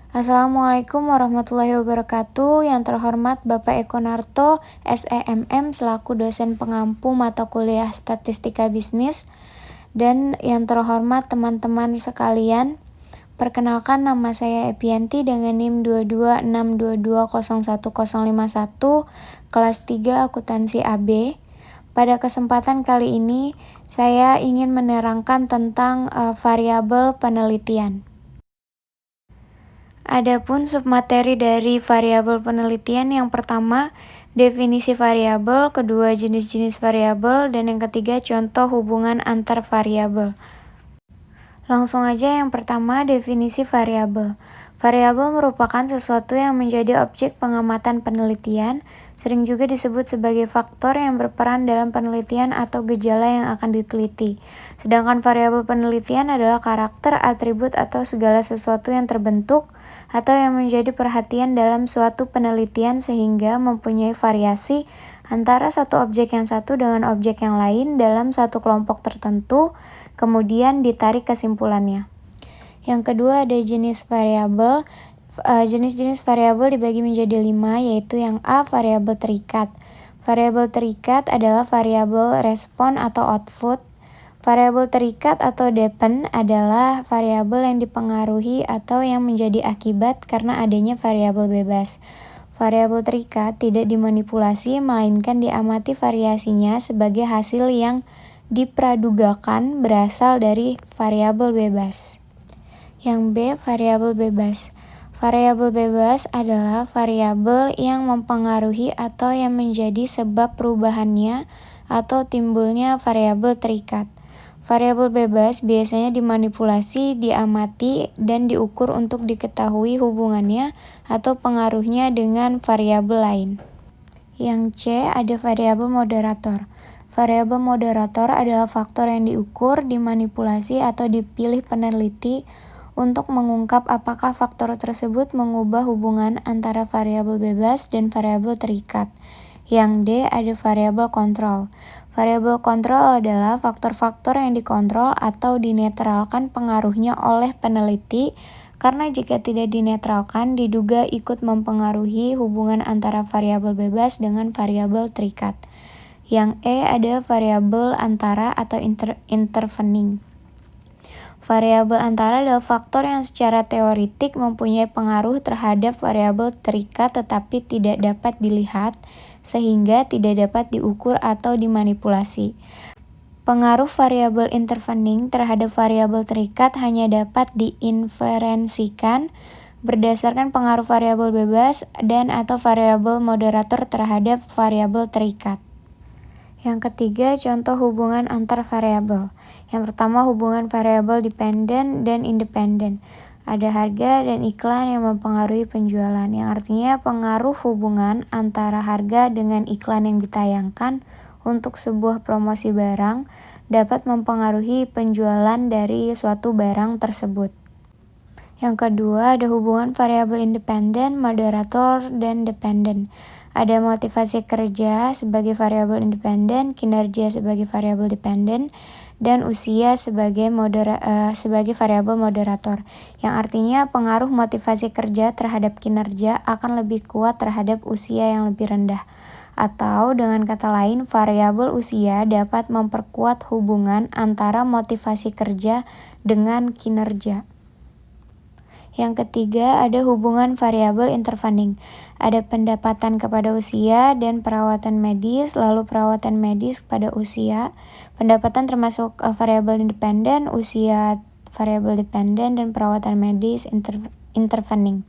Assalamualaikum warahmatullahi wabarakatuh. Yang terhormat Bapak Eko Narto, SEMM selaku dosen pengampu mata kuliah Statistika Bisnis. Dan yang terhormat teman-teman sekalian, perkenalkan nama saya Epianti dengan NIM 22622011051, kelas 3 akuntansi AB. Pada kesempatan kali ini, saya ingin menerangkan tentang variabel penelitian. Adapun submateri dari variabel penelitian yang pertama, definisi variabel, kedua jenis-jenis variabel, dan yang ketiga contoh hubungan antar variabel. Langsung aja yang pertama, definisi variabel. Variabel merupakan sesuatu yang menjadi objek pengamatan penelitian, sering juga disebut sebagai faktor yang berperan dalam penelitian atau gejala yang akan diteliti. Sedangkan variabel penelitian adalah karakter, atribut, atau segala sesuatu yang terbentuk atau yang menjadi perhatian dalam suatu penelitian sehingga mempunyai variasi antara satu objek yang satu dengan objek yang lain dalam satu kelompok tertentu, kemudian ditarik kesimpulannya. Yang kedua ada jenis variabel. Jenis-jenis variabel dibagi menjadi 5, yaitu yang A, variabel terikat. Variabel terikat adalah variabel respon atau output. Variabel terikat atau depend adalah variabel yang dipengaruhi atau yang menjadi akibat karena adanya variabel bebas. Variabel terikat tidak dimanipulasi, melainkan diamati variasinya sebagai hasil yang dipradugakan berasal dari variabel bebas. Yang B, variabel bebas. Variabel bebas adalah variabel yang mempengaruhi atau yang menjadi sebab perubahannya atau timbulnya variabel terikat. Variabel bebas biasanya dimanipulasi, diamati, dan diukur untuk diketahui hubungannya atau pengaruhnya dengan variabel lain. Yang C, ada variabel moderator. Variabel moderator adalah faktor yang diukur, dimanipulasi, atau dipilih peneliti untuk mengungkap apakah faktor tersebut mengubah hubungan antara variabel bebas dan variabel terikat. Yang D, ada variabel kontrol. Variabel kontrol adalah faktor-faktor yang dikontrol atau dinetralkan pengaruhnya oleh peneliti, karena jika tidak dinetralkan diduga ikut mempengaruhi hubungan antara variabel bebas dengan variabel terikat. Yang E, ada variabel antara atau intervening. Variabel antara adalah faktor yang secara teoretik mempunyai pengaruh terhadap variabel terikat tetapi tidak dapat dilihat, sehingga tidak dapat diukur atau dimanipulasi. Pengaruh variabel intervening terhadap variabel terikat hanya dapat diinferensikan berdasarkan pengaruh variabel bebas dan atau variabel moderator terhadap variabel terikat. Yang ketiga, contoh hubungan antar variabel. Yang pertama, hubungan variabel dependen dan independen. Ada harga dan iklan yang mempengaruhi penjualan, yang artinya pengaruh hubungan antara harga dengan iklan yang ditayangkan untuk sebuah promosi barang dapat mempengaruhi penjualan dari suatu barang tersebut. Yang kedua, ada hubungan variabel independen, moderator, dan dependen. Ada motivasi kerja sebagai variabel independen, kinerja sebagai variabel dependen, dan usia sebagai variabel moderator. Yang artinya pengaruh motivasi kerja terhadap kinerja akan lebih kuat terhadap usia yang lebih rendah. Atau dengan kata lain, variabel usia dapat memperkuat hubungan antara motivasi kerja dengan kinerja. Yang ketiga, ada hubungan variabel intervening. Ada pendapatan kepada usia dan perawatan medis, lalu perawatan medis kepada usia. Pendapatan termasuk variabel independen, usia variabel dependen, dan perawatan medis intervening.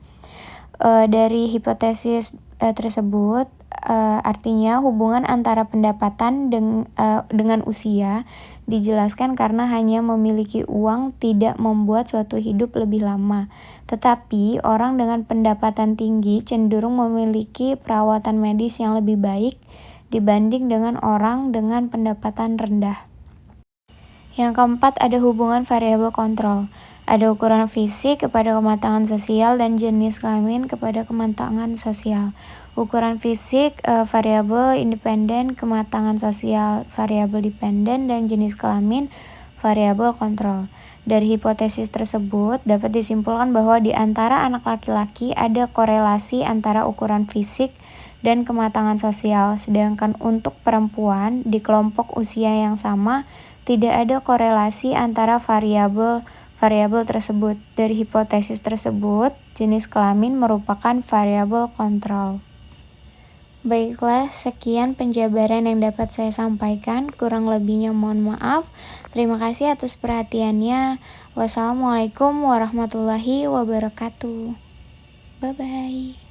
Dari hipotesis tersebut, artinya hubungan antara pendapatan dengan usia dijelaskan karena hanya memiliki uang tidak membuat suatu hidup lebih lama. Tetapi orang dengan pendapatan tinggi cenderung memiliki perawatan medis yang lebih baik dibanding dengan orang dengan pendapatan rendah. Yang keempat, ada hubungan variabel kontrol. Ada ukuran fisik kepada kematangan sosial dan jenis kelamin kepada kematangan sosial. Ukuran fisik variabel independen, kematangan sosial variabel dependen, dan jenis kelamin variabel kontrol. Dari hipotesis tersebut, dapat disimpulkan bahwa di antara anak laki-laki ada korelasi antara ukuran fisik dan kematangan sosial, sedangkan untuk perempuan di kelompok usia yang sama tidak ada korelasi antara variabel tersebut. Dari hipotesis tersebut, jenis kelamin merupakan variabel kontrol. Baiklah, sekian penjabaran yang dapat saya sampaikan. Kurang lebihnya mohon maaf. Terima kasih atas perhatiannya. Wassalamualaikum warahmatullahi wabarakatuh. Bye-bye.